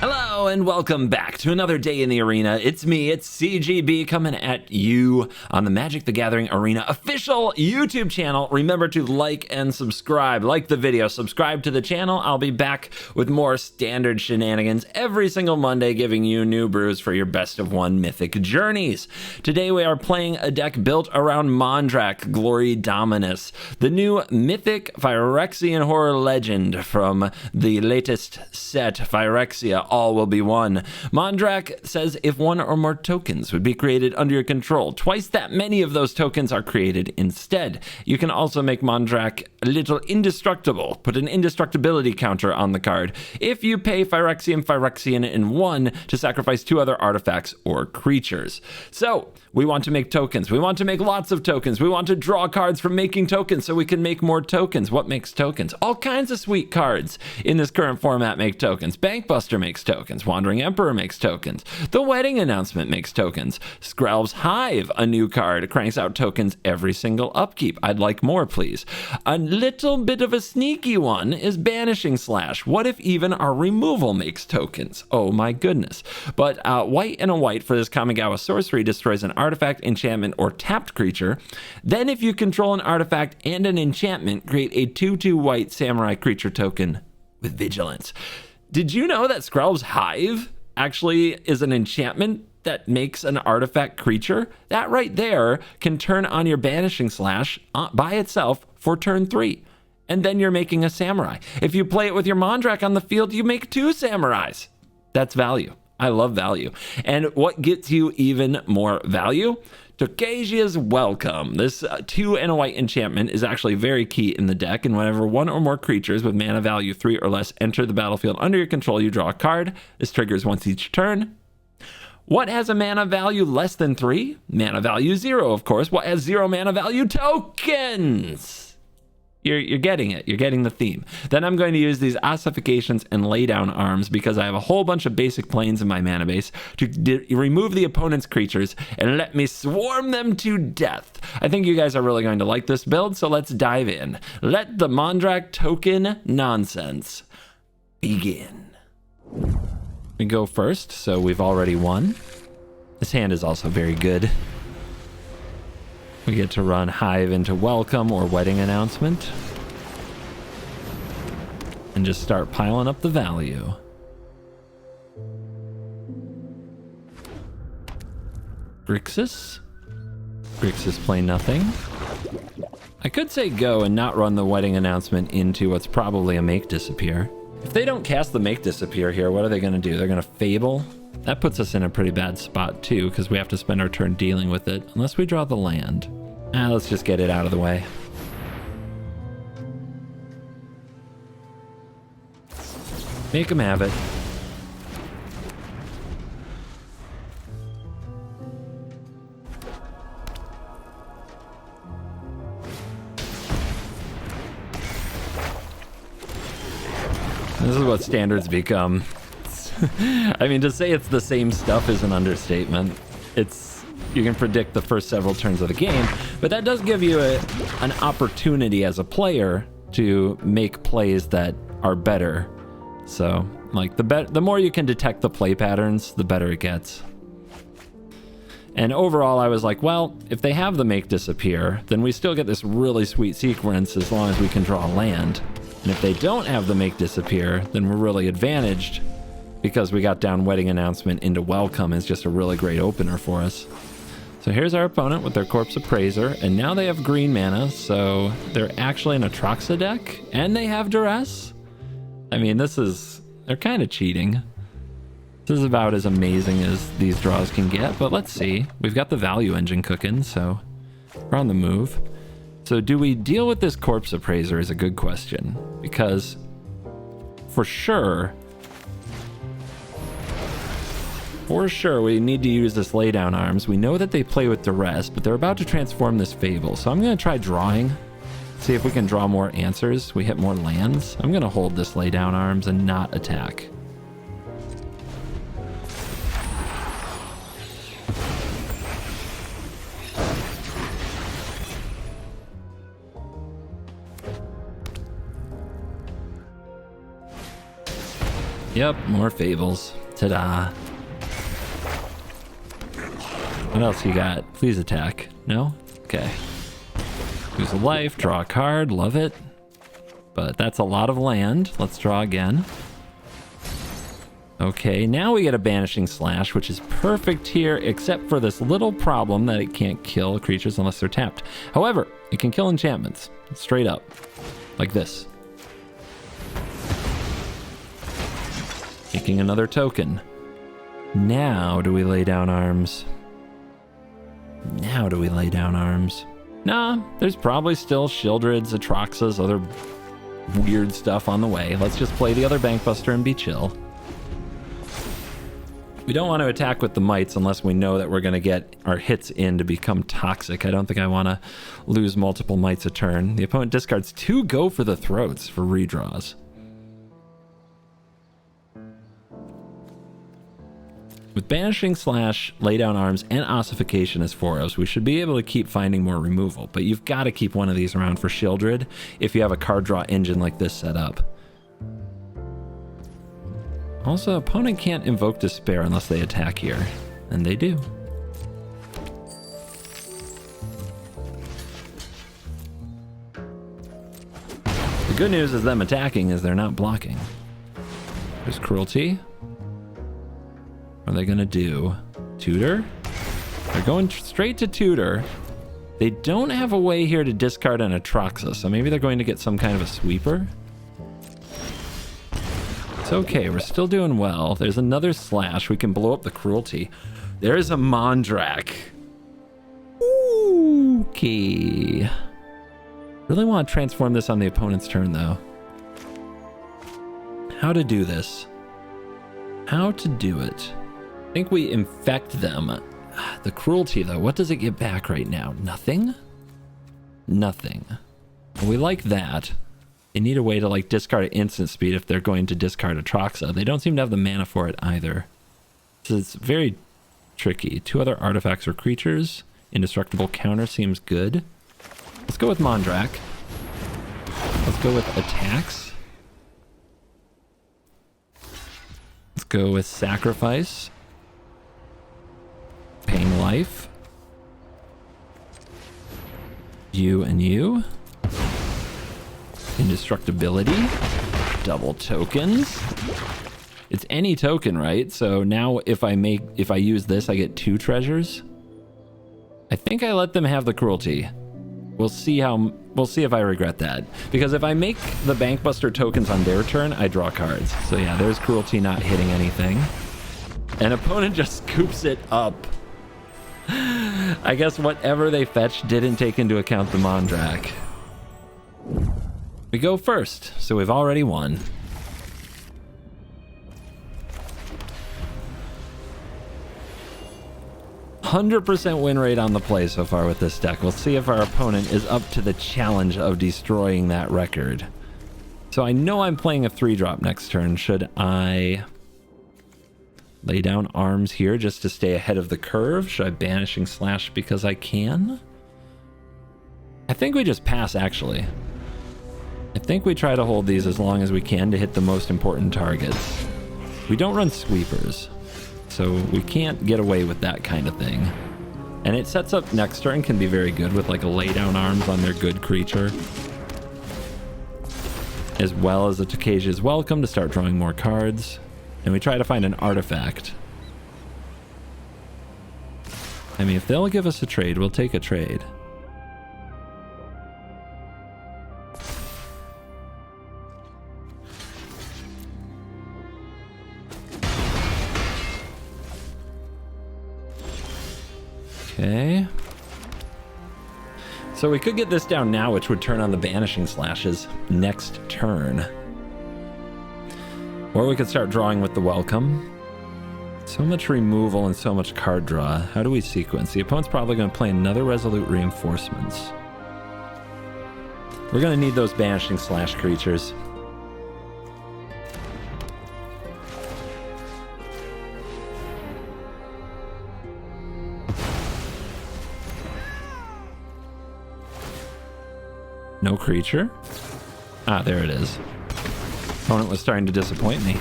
Hello and welcome back to another day in the arena. It's me, it's CGB coming at you on the Magic the Gathering Arena official YouTube channel. Remember to like and subscribe. Like the video, subscribe to the channel. I'll be back with more standard shenanigans every single Monday, giving you new brews for your best of one mythic journeys. Today we are playing a deck built around Mondrak, Glory Dominus, the new mythic Phyrexian horror legend from the latest set, Phyrexia. All will be one. Mondrak says if one or more tokens would be created under your control, twice that many of those tokens are created instead. You can also make Mondrak a little indestructible. Put an indestructibility counter on the card. If you pay Phyrexian in one to sacrifice two other artifacts or creatures. So we want to make tokens. We want to make lots of tokens. We want to draw cards from making tokens so we can make more tokens. What makes tokens? All kinds of sweet cards in this current format make tokens. Bankbuster makes tokens. Wandering Emperor makes tokens. The Wedding Announcement makes tokens. Skrelv's Hive, a new card, cranks out tokens every single upkeep. I'd like more, please. A little bit of a sneaky one is Banishing Slash. What if even our removal makes tokens? Oh my goodness. But white and a white for this Kamigawa sorcery destroys an artifact, enchantment, or tapped creature. Then if you control an artifact and an enchantment, create a 2/2 white samurai creature token with vigilance. Did you know that Skrelv's Hive actually is an enchantment that makes an artifact creature? That right there can turn on your Banishing Slash by itself for turn 3. And then you're making a samurai. If you play it with your Mondrak on the field, you make 2 samurais. That's value. I love value. And what gets you even more value? Tokasia's Welcome. This 2 and a white enchantment is actually very key in the deck, and whenever one or more creatures with mana value 3 or less enter the battlefield under your control, you draw a card. This triggers once each turn. What has a mana value less than 3? Mana value 0, of course. What has 0 mana value? Tokens! You're getting it. You're getting the theme. Then I'm going to use these ossifications and laydown arms because I have a whole bunch of basic planes in my mana base to remove the opponent's creatures and let me swarm them to death. I think you guys are really going to like this build, so let's dive in. Let the Mondrak token nonsense begin. We go first, so we've already won. This hand is also very good. We get to run Hive into Welcome or Wedding Announcement. And just start piling up the value. Grixis. Grixis play nothing. I could say go and not run the Wedding Announcement into what's probably a Make Disappear. If they don't cast the Make Disappear here, what are they going to do? They're going to Fable. That puts us in a pretty bad spot too, because we have to spend our turn dealing with it, unless we draw the land. Let's just get it out of the way. Make them have it. This is what standards become. I mean, to say it's the same stuff is an understatement. You can predict the first several turns of the game, but that does give you an opportunity as a player to make plays that are better. So, like, the more you can detect the play patterns, the better it gets. And overall, I was like, well, if they have the Make Disappear, then we still get this really sweet sequence as long as we can draw land. And if they don't have the Make Disappear, then we're really advantaged because we got down Wedding Announcement into Welcome is just a really great opener for us. So here's our opponent with their Corpse Appraiser, and now they have green mana, so they're actually an Atraxa deck, and they have Duress. I mean, they're kind of cheating. This is about as amazing as these draws can get, but let's see. We've got the value engine cooking, so we're on the move. So do we deal with this Corpse Appraiser is a good question, because for sure we need to use this Laydown Arms. We know that they play with Duress, but they're about to transform this Fable. So I'm going to try drawing, see if we can draw more answers. We hit more lands. I'm going to hold this Laydown Arms and not attack. Yep, more fables. Ta-da. What else you got? Please attack. No? Okay. Lose a life, draw a card, love it. But that's a lot of land. Let's draw again. Okay, now we get a Banishing Slash, which is perfect here, except for this little problem that it can't kill creatures unless they're tapped. However, it can kill enchantments, straight up, like this. Making another token. Now do we lay down arms? Now do we lay down arms? Nah, there's probably still Shieldreds, Atraxas, other weird stuff on the way. Let's just play the other Bankbuster and be chill. We don't want to attack with the mites unless we know that we're going to get our hits in to become toxic. I don't think I want to lose multiple mites a turn. The opponent discards 2 Go for the Throats for redraws. With Banishing Slash, Lay Down Arms, and Ossification as Foros, we should be able to keep finding more removal, but you've got to keep one of these around for Shieldred if you have a card draw engine like this set up. Also, opponent can't invoke Despair unless they attack here, and they do. The good news is them attacking is they're not blocking. There's Cruelty. What are they gonna do? Tutor? They're going straight to Tutor. They don't have a way here to discard an Atraxa, so maybe they're going to get some kind of a sweeper. It's okay, we're still doing well. There's another slash. We can blow up the Cruelty. There's a Mondrak. Okay. Really want to transform this on the opponent's turn, though. How to do this? How to do it? I think we infect them. The Cruelty, though, what does it get back right now? Nothing? Nothing. Well, we like that. They need a way to like discard at instant speed if they're going to discard Atraxa. They don't seem to have the mana for it either. So it's very tricky. 2 other artifacts or creatures. Indestructible counter seems good. Let's go with Mondrak. Let's go with attacks. Let's go with sacrifice. Paying life. You and you. Indestructibility. Double tokens. It's any token, right? So now if I use this, I get 2 treasures. I think I let them have the Cruelty. We'll see if I regret that. Because if I make the Bankbuster tokens on their turn, I draw cards. So yeah, there's Cruelty not hitting anything. An opponent just scoops it up. I guess whatever they fetched didn't take into account the Mondrak. We go first, so we've already won. %100% win rate on the play so far with this deck. We'll see if our opponent is up to the challenge of destroying that record. So I know I'm playing a 3-drop next turn. Should I lay down arms here just to stay ahead of the curve? Should I Banishing Slash because I can? I think we just pass, actually. I think we try to hold these as long as we can to hit the most important targets. We don't run sweepers, so we can't get away with that kind of thing. And it sets up next turn can be very good with like a lay down arms on their good creature. As well as a Tokasia's Welcome to start drawing more cards. And we try to find an artifact. I mean, if they'll give us a trade, we'll take a trade. Okay. So we could get this down now, which would turn on the Banishing Slashes next turn. Or we could start drawing with the Welcome. So much removal and so much card draw. How do we sequence? The opponent's probably going to play another Resolute Reinforcements. We're going to need those Banishing Slash creatures. No creature. Ah, there it is. Opponent was starting to disappoint me.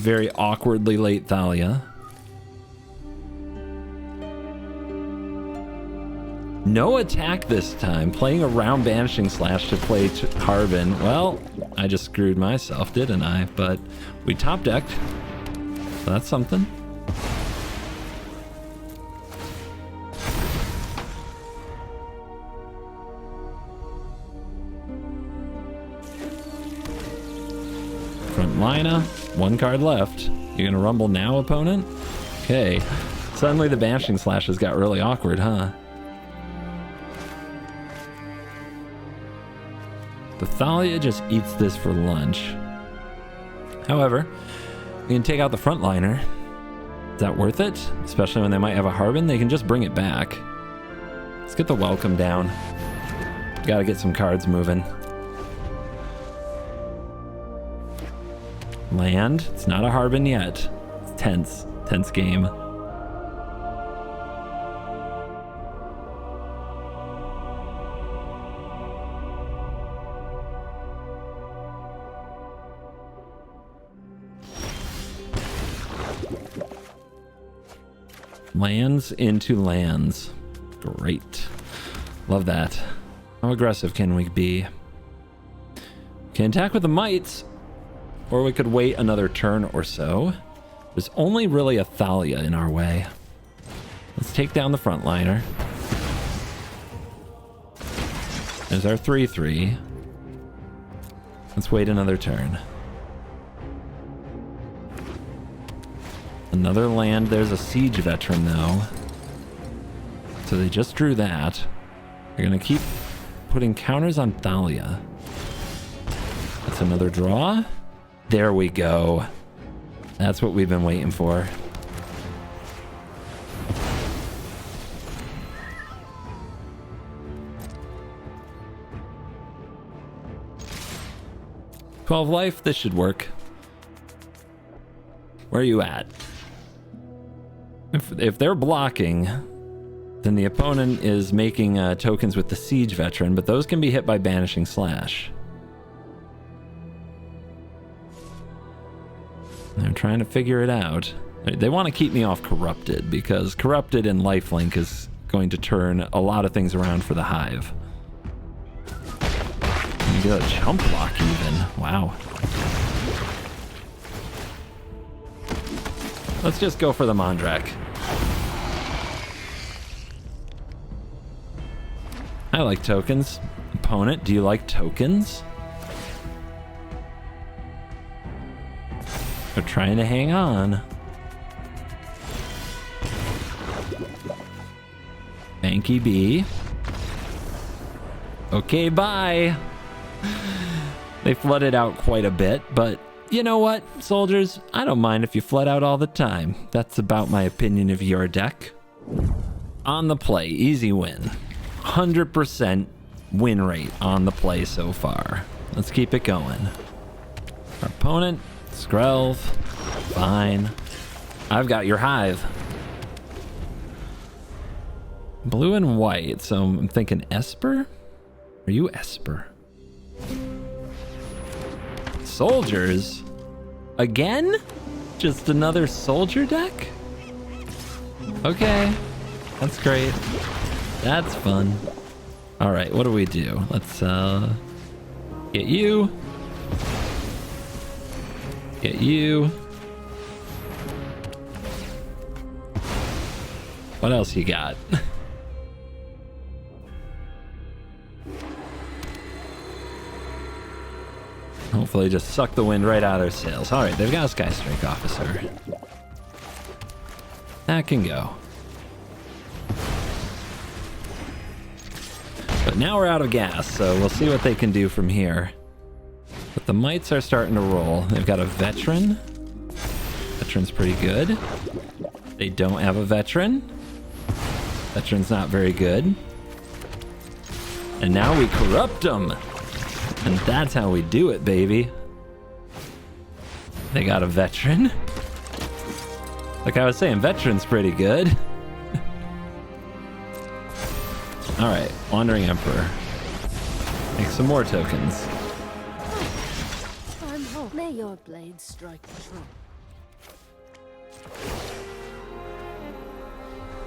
very awkwardly late Thalia. No attack this time. Playing around Banishing Slash to play Harbin. Well, I just screwed myself, didn't I? But we top decked. So that's something. Frontliner, 1 card left. You're gonna rumble now, opponent? Okay. Suddenly the Banishing Slashes got really awkward, huh? The Thalia just eats this for lunch. However, we can take out the Frontliner. Is that worth it? Especially when they might have a Harbin, they can just bring it back. Let's get the Welcome down. Gotta get some cards moving. Land. It's not a Harbin yet. It's tense. Tense game. Lands into lands. Great. Love that. How aggressive can we be? Can attack with the mites, or we could wait another turn or so. There's only really a Thalia in our way. Let's take down the Frontliner. There's our 3/3. Let's wait another turn. Another land. There's a Siege Veteran, though. So they just drew that. They're going to keep putting counters on Thalia. That's another draw. There we go. That's what we've been waiting for. $12 life. This should work. Where are you at? If they're blocking, then the opponent is making tokens with the Siege Veteran, but those can be hit by Banishing Slash. They're trying to figure it out. They want to keep me off Corrupted, because Corrupted and Lifelink is going to turn a lot of things around for the Hive. You get a jump block even. Wow. Let's just go for the Mondrak. I like tokens. Opponent, do you like tokens? They're trying to hang on. Banky B. Okay, bye. They flooded out quite a bit, but you know what, soldiers? I don't mind if you flood out all the time. That's about my opinion of your deck. On the play, easy win. 100% win rate on the play so far. Let's keep it going. Our opponent, Skrelv, fine. I've got your Hive. Blue and white, so I'm thinking Esper? Are you Esper? Soldiers? Again? Just another soldier deck? Okay, that's great. That's fun. All right, what do we do? Let's get you. Get you. What else you got? Hopefully just suck the wind right out of their sails. All right, they've got a Sky Strike Officer. That can go. But now we're out of gas, so we'll see what they can do from here. But the mites are starting to roll. They've got a Veteran. Veteran's pretty good. They don't have a Veteran. Veteran's not very good. And now we corrupt them. And that's how we do it, baby. They got a Veteran. Like I was saying, Veteran's pretty good. All right, Wandering Emperor. Make some more tokens. I'm home. May your blade strike true.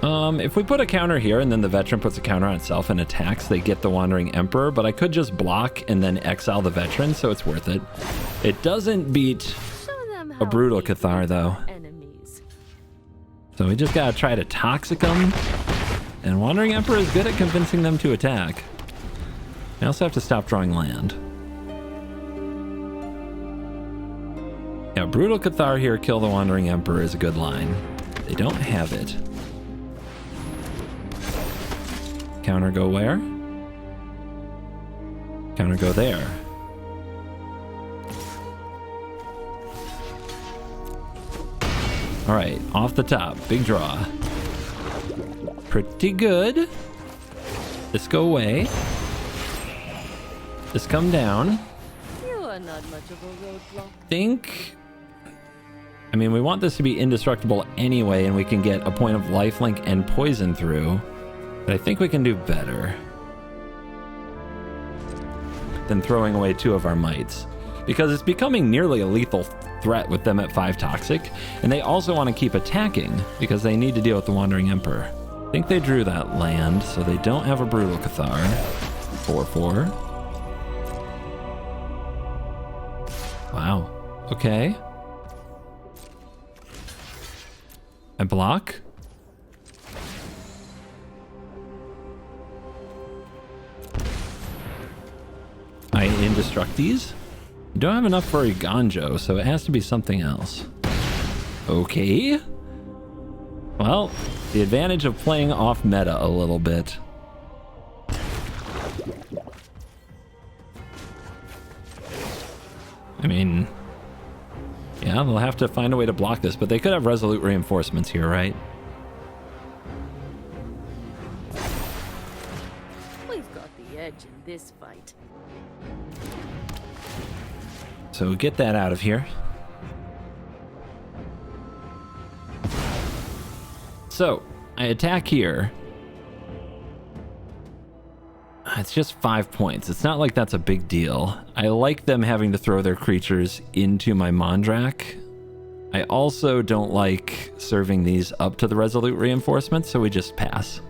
If we put a counter here and then the veteran puts a counter on itself and attacks, they get the Wandering Emperor, but I could just block and then exile the veteran, so it's worth it. It doesn't beat a Brutal Cathar, though. So we just gotta try to Toxic them, and Wandering Emperor is good at convincing them to attack. I also have to stop drawing land. Yeah, Brutal Cathar here, kill the Wandering Emperor is a good line. They don't have it. Counter go where? Counter go there. All right, off the top, big draw. Pretty good. This go away. This come down. You are not much of a roadblock. I mean, we want this to be indestructible anyway, and we can get a point of lifelink and poison through. But I think we can do better than throwing away 2 of our mites, because it's becoming nearly a lethal threat with them at 5 toxic, and they also want to keep attacking because they need to deal with the Wandering Emperor. I think they drew that land, so they don't have a Brutal Cathar. 4/4. Wow. Okay. I block. I indestruct these. Don't have enough for a Ganjo, so it has to be something else. Okay. Well, the advantage of playing off meta a little bit. I mean, yeah, they'll have to find a way to block this, but they could have Resolute Reinforcements here, right? We've got the edge in this fight. So get that out of here. So I attack here. It's just 5 points. It's not like that's a big deal. I like them having to throw their creatures into my Mondrak. I also don't like serving these up to the Resolute Reinforcements, so we just pass.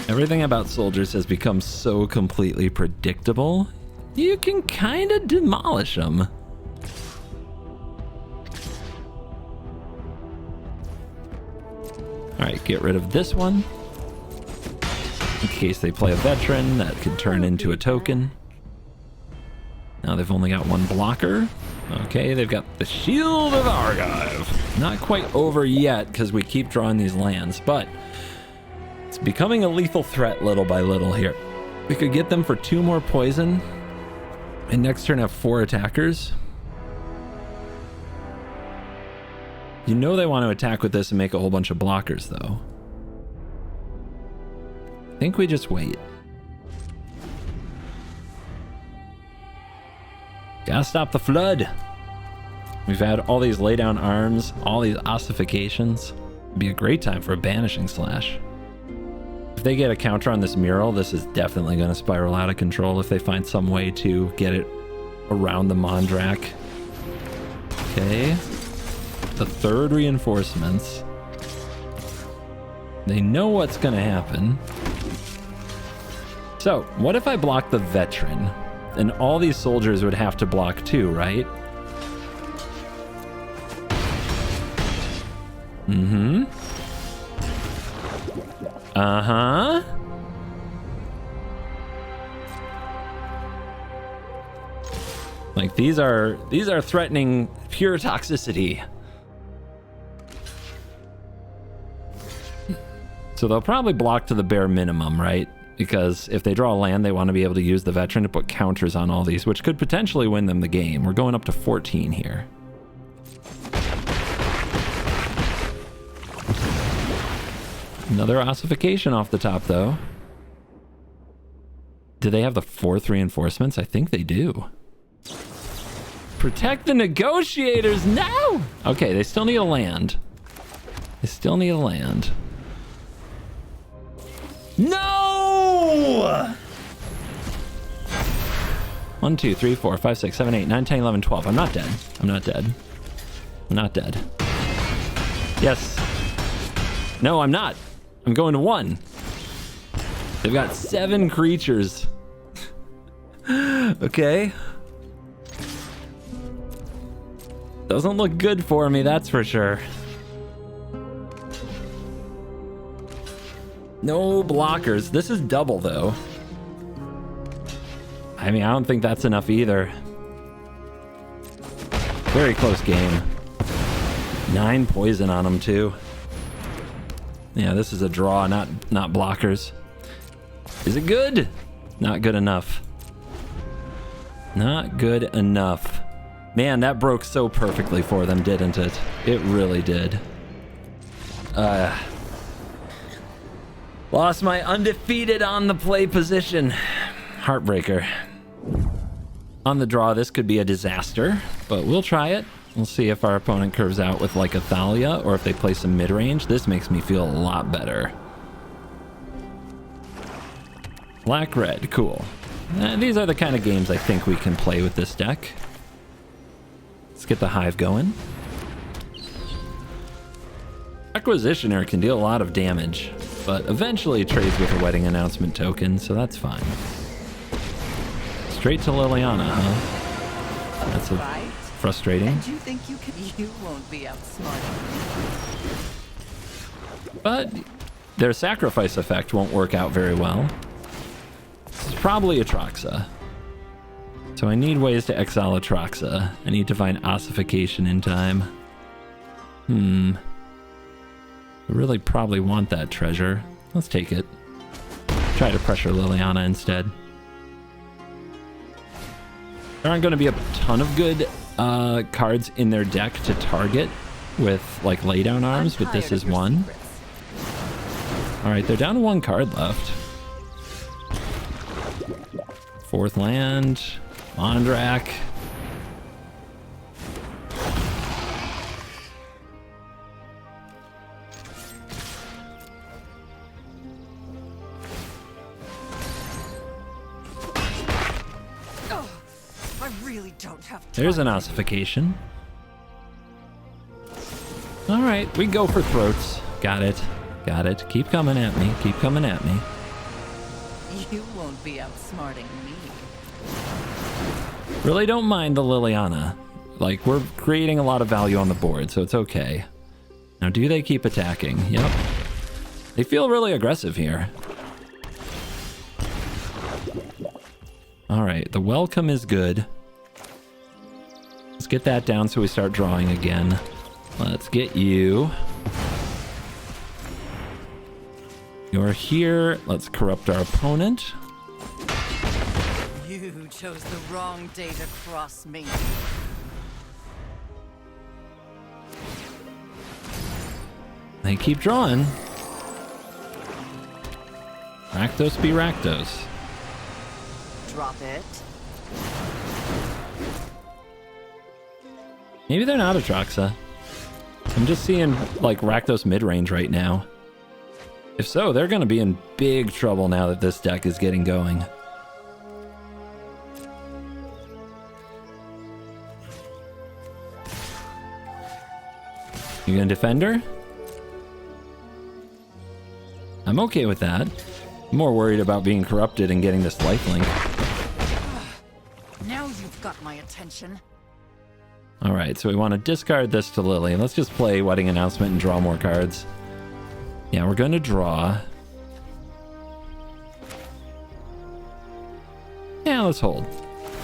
Everything about soldiers has become so completely predictable. You can kind of demolish them. All right, get rid of this one. In case they play a veteran, that could turn into a token. Now they've only got 1 blocker. Okay, they've got the Shield of Argive. Not quite over yet because we keep drawing these lands, but it's becoming a lethal threat little by little here. We could get them for 2 more poison, and next turn have 4 attackers. You know they want to attack with this and make a whole bunch of blockers, though. I think we just wait. Gotta stop the flood. We've had all these lay down arms, all these ossifications. It'd be a great time for a Banishing Slash. If they get a counter on this mural, this is definitely going to spiral out of control if they find some way to get it around the Mondrak. Okay. The 3rd reinforcements. They know what's going to happen. So, what if I block the veteran? And all these soldiers would have to block too, right? Mm-hmm. Uh-huh. Like these are threatening pure toxicity. So they'll probably block to the bare minimum, right? Because if they draw a land, they want to be able to use the veteran to put counters on all these, which could potentially win them the game. We're going up to 14 here. Another ossification off the top, though. Do they have the 4th reinforcements? I think they do. Protect the negotiators now! Okay, they still need a land. They still need a land. No! 1, 2, 3, 4, 5, 6, 7, 8, 9, 10, 11, 12. I'm not dead. I'm not dead. I'm not dead. Yes. No, I'm not. I'm going to 1. They've got 7 creatures. Okay. Doesn't look good for me, that's for sure. No blockers. This is double, though. I mean, I don't think that's enough either. Very close game. 9 poison on them, too. Yeah, this is a draw, not blockers. Is it good? Not good enough. Not good enough. Man, that broke so perfectly for them, didn't it? It really did. Lost my undefeated on the play position. Heartbreaker. On the draw, this could be a disaster, but we'll try it. We'll see if our opponent curves out with like a Thalia or if they play some mid-range. This makes me feel a lot better. Black-red, cool. These are the kind of games I think we can play with this deck. Let's get the hive going. Acquisitioner can deal a lot of damage, but eventually trades with a wedding announcement token, so that's fine. Straight to Liliana, huh? That's frustrating. And you think you won't be outsmarted. But their sacrifice effect won't work out very well. It's probably Atraxa. So I need ways to exile Atraxa. I need to find ossification in time. I really probably want that treasure. Let's take it. Try to pressure Liliana instead. There aren't going to be a ton of good cards in their deck to target with like laydown arms, but this is one. All right, they're down to 1 card left. 4th land, Mondrak. There's an ossification. All right, we go for throats. Got it. Got it. Keep coming at me. Keep coming at me. You won't be outsmarting me. Really don't mind the Liliana. Like, we're creating a lot of value on the board, so it's okay. Now, do they keep attacking? Yep. They feel really aggressive here. All right, the welcome is good. Let's get that down so we start drawing again. Let's get you. You're here. Let's corrupt our opponent. You chose the wrong day to cross me. They keep drawing. Rakdos be Rakdos. Drop it. Maybe they're not Atraxa. I'm just seeing like Rakdos mid-range right now. If so, they're going to be in big trouble now that this deck is getting going. You gonna defend her? I'm okay with that. I'm more worried about being corrupted and getting this lifelink. Now you've got my attention. All right, so we want to discard this to Lily. Let's just play Wedding Announcement and draw more cards. Yeah, we're going to draw. Yeah, let's hold.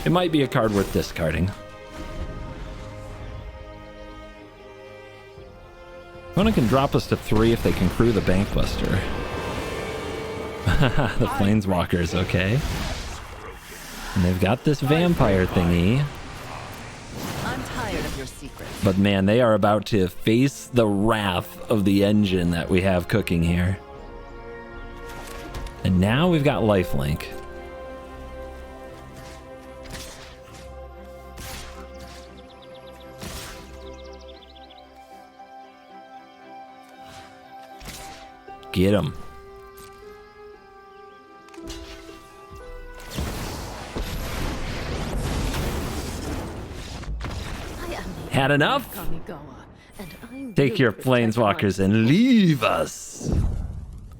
It might be a card worth discarding. Opponent can drop us to 3 if they can crew the Bankbuster. The Planeswalkers, okay. And they've got this vampire thingy. I'm tired of your secrets. But man, they are about to face the wrath of the engine that we have cooking here. And now we've got lifelink. Get him. had enough? Kamigawa, and I Take will your protect my planeswalkers and leave us.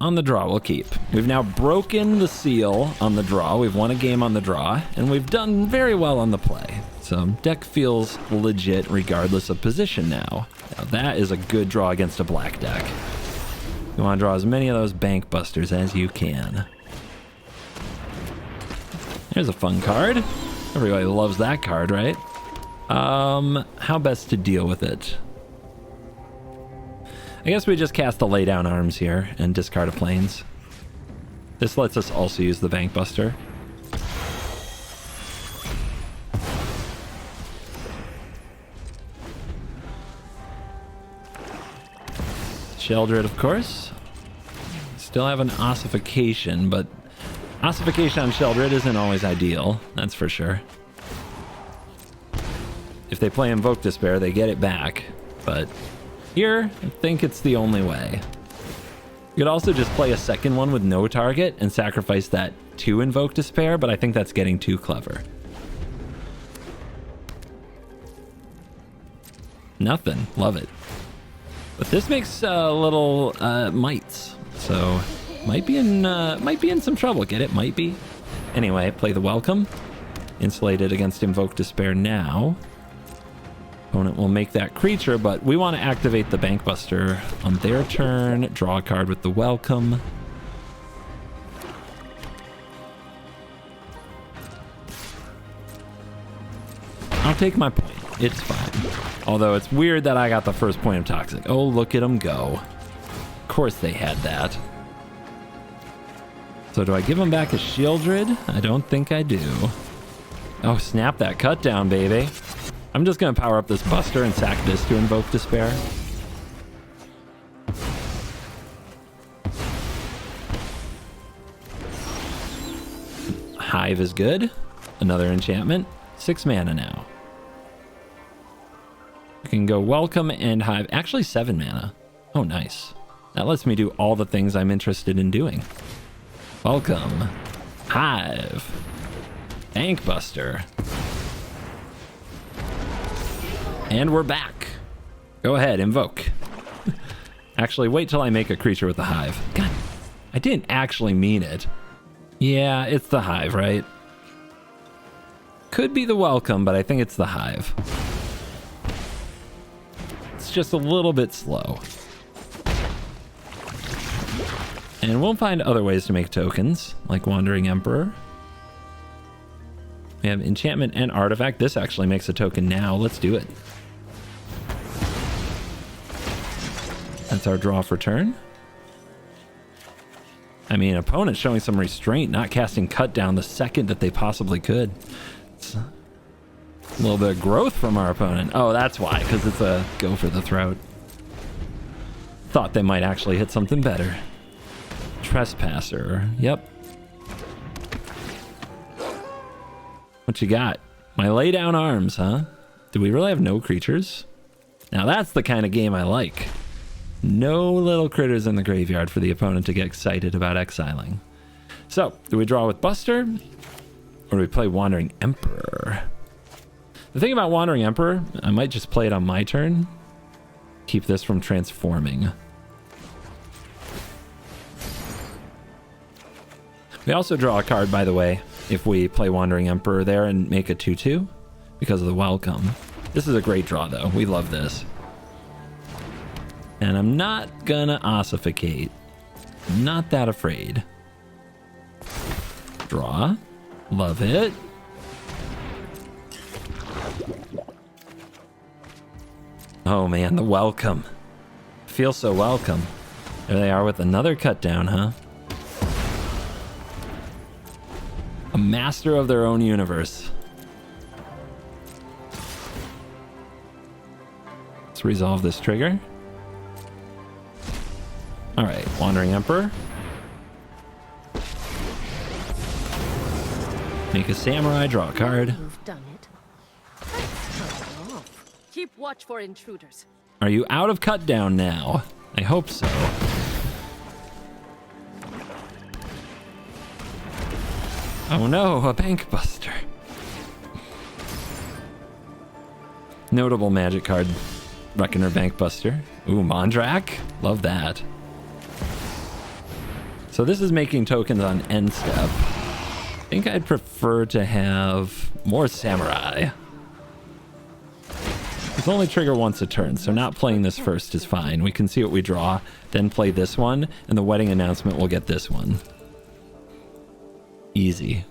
On the draw, we'll keep. We've now broken the seal on the draw. We've won a game on the draw, and we've done very well on the play. So deck feels legit regardless of position now. Now that is a good draw against a black deck. You want to draw as many of those bank busters as you can. Here's a fun card. Everybody loves that card, right? How best to deal with it? I guess we just cast the lay down arms here and discard a planes. This lets us also use the bank buster. Sheldred, of course. Still have an ossification, but ossification on Sheldred isn't always ideal, that's for sure. If they play Invoke Despair, they get it back, but here, I think it's the only way. You could also just play a second one with no target and sacrifice that to Invoke Despair, but I think that's getting too clever. Nothing. Love it. But this makes little mites, so might be in some trouble. Get it? Might be. Anyway, play the Welcome. Insulated against Invoke Despair now. Opponent will make that creature, but we want to activate the Bank Buster on their turn. Draw a card with the Welcome. I'll take my point. It's fine. Although it's weird that I got the first point of Toxic. Oh, look at them go. Of course they had that. So do I give them back a Sheoldred? I don't think I do. Oh, snap that cut down, baby. I'm just going to power up this Buster and sack this to Invoke Despair. Hive is good. Another enchantment. 6 mana now. I can go Welcome and Hive. Actually, 7 mana. Oh, nice. That lets me do all the things I'm interested in doing. Welcome. Hive. Bank Buster. And we're back. Go ahead, invoke. Actually, wait till I make a creature with the Hive. God, I didn't actually mean it. Yeah, it's the Hive, right? Could be the Welcome, but I think it's the Hive. It's just a little bit slow. And we'll find other ways to make tokens, like Wandering Emperor. We have enchantment and artifact. This actually makes a token now. Let's do it. That's our draw for turn. I mean, opponent showing some restraint, not casting cut down the second that they possibly could. It's a little bit of growth from our opponent. Oh, that's why, because it's a go for the throat. Thought they might actually hit something better. Trespasser. Yep. What you got? My lay down arms, huh? Do we really have no creatures? Now that's the kind of game I like. No little critters in the graveyard for the opponent to get excited about exiling. So, do we draw with Buster? Or do we play Wandering Emperor? The thing about Wandering Emperor, I might just play it on my turn. Keep this from transforming. We also draw a card, by the way, if we play Wandering Emperor there and make a 2/2 because of the Welcome. This is a great draw, though. We love this. And I'm not gonna ossificate. I'm not that afraid. Draw. Love it. Oh man, the Welcome. Feels so welcome. There they are with another cut down, huh? A master of their own universe. Let's resolve this trigger. All right, Wandering Emperor. Make a samurai, draw a card. You've done it. Let's cut it off. Keep watch for intruders. Are you out of cut down now? I hope so. Oh no, a Bank Buster. Notable Magic card. Reckoner Bankbuster. Ooh, Mondrak. Love that. So this is making tokens on end step. I think I'd prefer to have more Samurai. It's only trigger once a turn, so not playing this first is fine. We can see what we draw, then play this one, and the wedding announcement will get this one. Easy.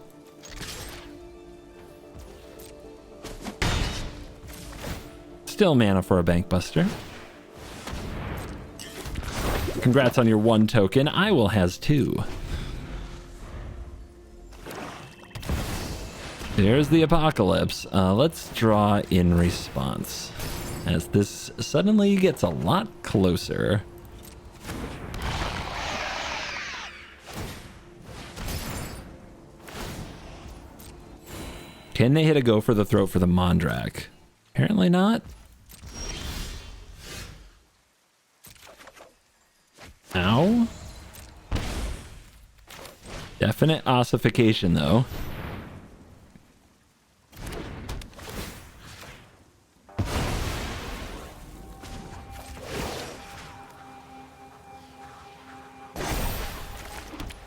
Still mana for a Bankbuster. Congrats on your 1 token. I will has 2. There's the Apocalypse. Let's draw in response, as this suddenly gets a lot closer. Can they hit a go for the throat for the Mondrak? Apparently not. Ow. Definite ossification, though.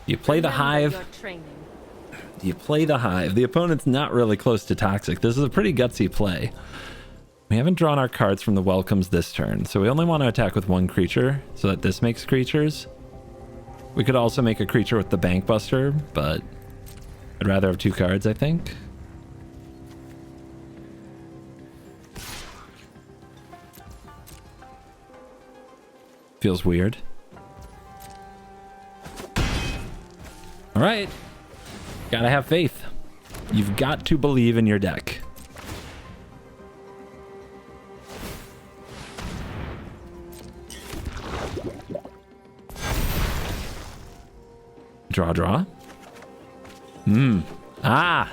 You play the Hive. You play the Hive. The opponent's not really close to toxic. This is a pretty gutsy play. We haven't drawn our cards from the welcomes this turn, so we only want to attack with 1 creature so that this makes creatures. We could also make a creature with the Bankbuster, but I'd rather have 2 cards, I think. Feels weird. All right. Gotta have faith. You've got to believe in your deck. Draw. Ah.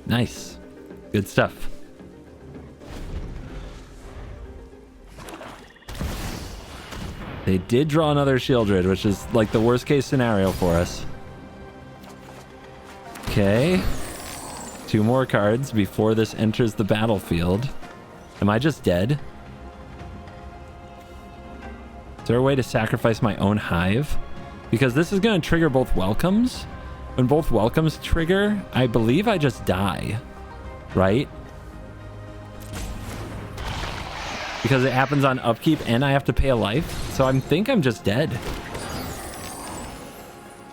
Nice. Good stuff. They did draw another Shieldred, which is like the worst case scenario for us. Okay. 2 more cards before this enters the battlefield. Am I just dead? Is there a way to sacrifice my own Hive? Because this is going to trigger both welcomes. When both welcomes trigger, I believe I just die. Right? Because it happens on upkeep and I have to pay a life. So I think I'm just dead.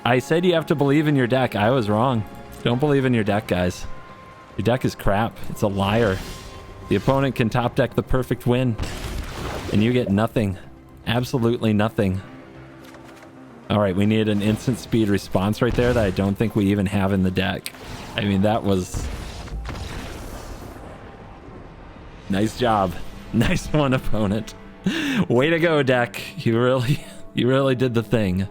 I said you have to believe in your deck. I was wrong. Don't believe in your deck, guys. Your deck is crap. It's a liar. The opponent can top deck the perfect win. And you get nothing. Absolutely nothing. All right, we need an instant speed response right there that I don't think we even have in the deck. I mean, that was... Nice job. Nice one, opponent. Way to go, deck. You really did the thing.